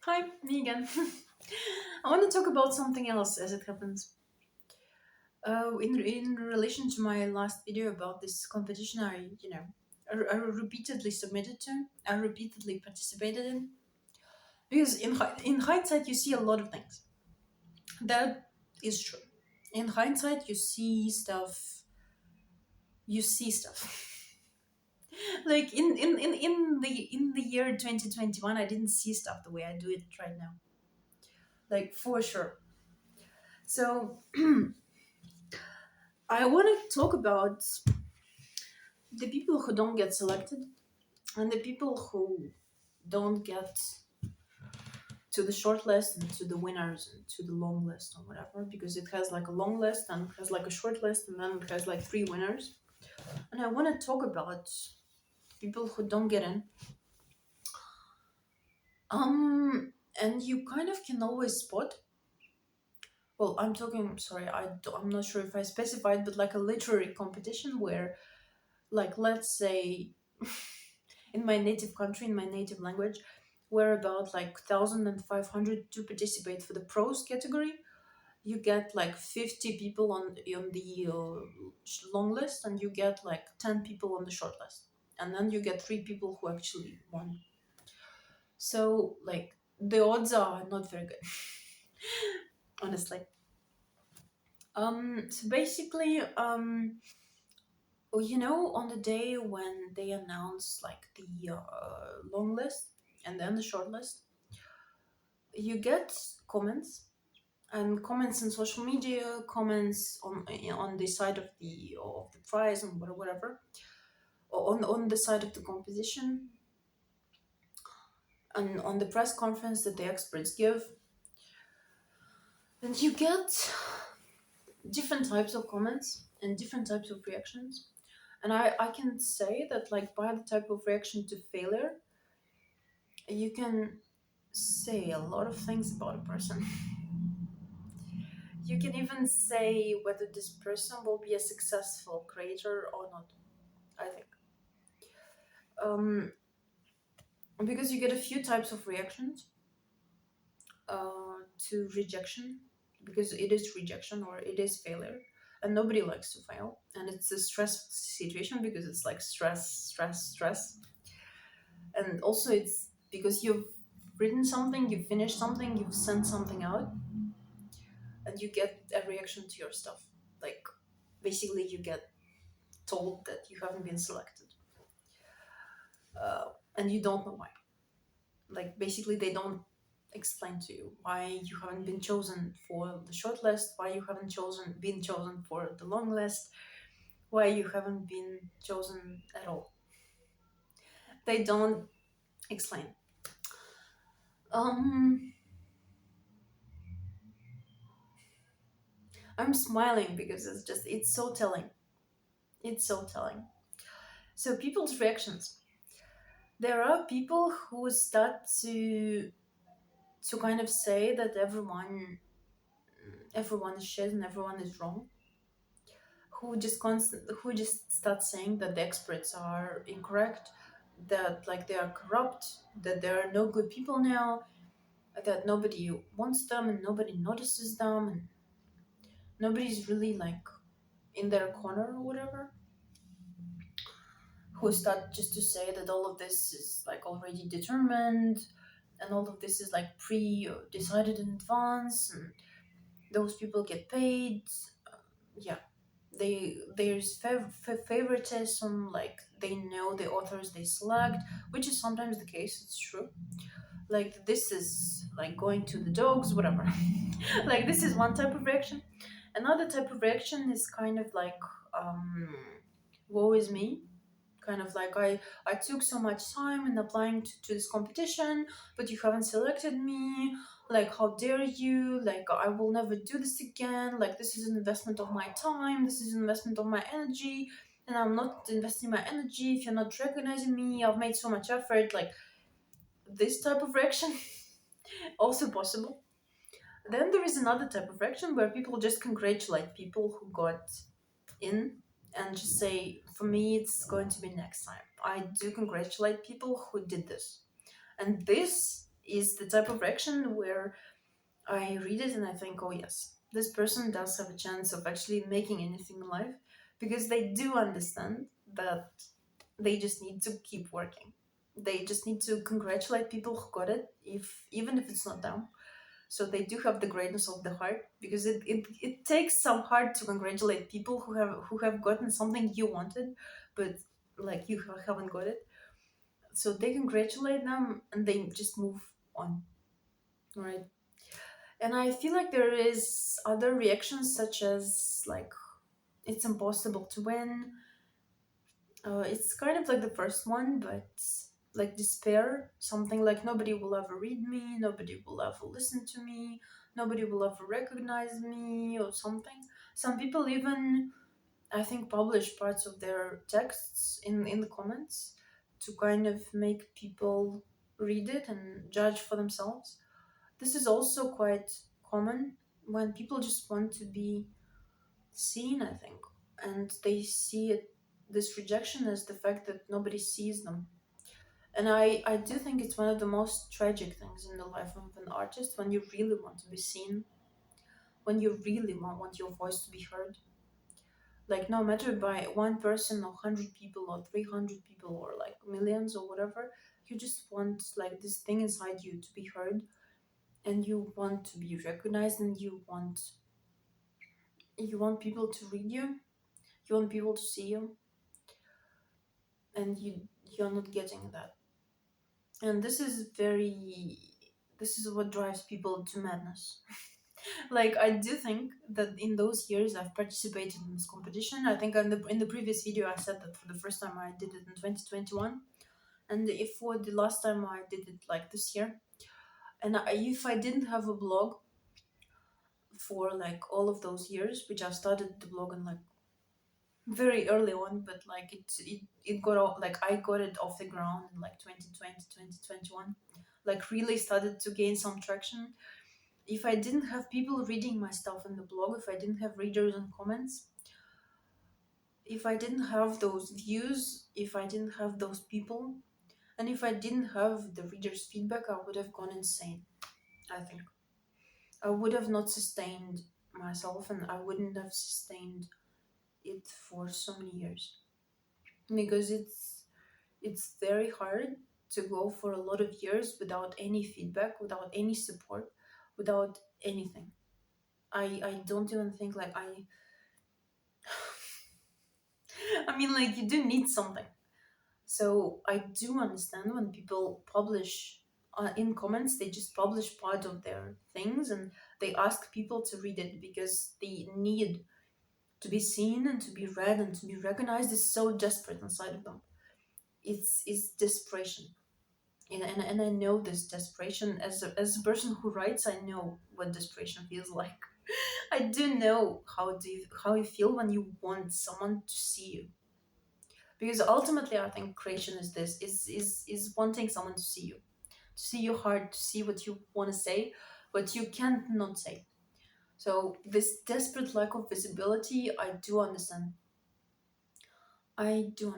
Hi, me again. I want to talk about something else as it happens. In relation to my last video about this competition, I repeatedly submitted to, I repeatedly participated in, because in hindsight you see a lot of things. That is true. In hindsight, You see stuff. Like in the year 2021, I didn't see stuff the way I do it right now. Like for sure. So I want to talk about the people who don't get selected and the people who don't get to the short list and to the winners and to the long list or whatever, because it has like a long list and it has like a short list and then it has like three winners. And I want to talk about people who don't get in. And you kind of can always spot. Well, I'm talking. Sorry, I'm not sure if I specified, but like a literary competition where, like, let's say, in my native country, in my native language, where about like 1,500 to participate for the prose category. You get like 50 people on the long list, and you get like 10 people on the short list, and then you get three people who actually won. So like the odds are not very good, honestly. So basically, on the day when they announce like the long list and then the short list, you get comments and comments in social media, comments on the side of the prize and whatever, or on the side of the composition, and on the press conference that the experts give, and you get different types of comments and different types of reactions. And I can say that like by the type of reaction to failure, you can say a lot of things about a person. You can even say whether this person will be a successful creator or not, I think. Um, because you get a few types of reactions to rejection, because it is rejection or it is failure, and nobody likes to fail. And it's a stressful situation because it's like stress, stress, stress. And also, it's because you've written something, you've finished something, you've sent something out, and you get a reaction to your stuff. Like, basically, you get told that you haven't been selected, and you don't know why. Like, basically, they don't explain to you why you haven't been chosen for the short list, why you haven't been chosen for the long list, why you haven't been chosen at all. They don't explain. Um, I'm smiling because it's so telling. It's so telling. So people's reactions. There are people who start to kind of say that everyone is shit and everyone is wrong. Who just start saying that the experts are incorrect, that like they are corrupt, that there are no good people now, that nobody wants them and nobody notices them, and nobody's really like in their corner or whatever. Who start just to say that all of this is like already determined and all of this is like pre-decided in advance, and those people get paid. Yeah, there's favoritism, like they know the authors they select, which is sometimes the case, it's true. Like this is like going to the dogs, whatever. Like this is one type of reaction. Another type of reaction is kind of like um woe is me, kind of like I took so much time in applying to this competition, but you haven't selected me. Like how dare you, like I will never do this again, like this is an investment of my time, this is an investment of my energy, and I'm not investing my energy if you're not recognizing me. I've made so much effort. Like this type of reaction. Also possible. Then there is another type of reaction where people just congratulate people who got in and just say, for me, it's going to be next time. I do congratulate people who did this. And this is the type of reaction where I read it and I think, oh yes, this person does have a chance of actually making anything in life, because they do understand that they just need to keep working. They just need to congratulate people who got it, if even if it's not them. So they do have the greatness of the heart, because it takes some heart to congratulate people who have gotten something you wanted, but like you haven't got it. So they congratulate them and they just move on, right? And I feel like there is other reactions such as like it's impossible to win. It's kind of like the first one, but like despair, something like nobody will ever read me, nobody will ever listen to me, nobody will ever recognize me, or something. Some people even, I think, publish parts of their texts in the comments to kind of make people read it and judge for themselves. This is also quite common when people just want to be seen, I think, and they see it, this rejection as the fact that nobody sees them. And I do think it's one of the most tragic things in the life of an artist, when you really want to be seen, when you really want your voice to be heard. Like, no matter by one person or 100 people or 300 people or like millions or whatever, you just want like this thing inside you to be heard, and you want to be recognized, and you want people to read you, you want people to see you, and you're not getting that. And this is what drives people to madness. Like, I do think that in those years I've participated in this competition. I think in the previous video I said that for the first time I did it in 2021, and if for the last time I did it like this year. And if I didn't have a blog for like all of those years, which I started the blog in like very early on, but like it got off, like I got it off the ground in like 2020, 2021, like really started to gain some traction. If I didn't have people reading my stuff in the blog, if I didn't have readers and comments, if I didn't have those views, if I didn't have those people, and if I didn't have the readers feedback, I would have gone insane. I think I would have not sustained myself, and I wouldn't have sustained it for so many years, because it's very hard to go for a lot of years without any feedback, without any support, without anything. I don't even think like I mean, like, you do need something. So I do understand when people publish in comments, they just publish part of their things and they ask people to read it, because the need to be seen and to be read and to be recognized is so desperate inside of them. It's desperation. And I know this desperation as a person who writes. I know what desperation feels like. I do know how you feel when you want someone to see you, because ultimately I think creation is this is wanting someone to see your heart, to see what you want to say, but you can't not say. So this desperate lack of visibility, I do understand. I do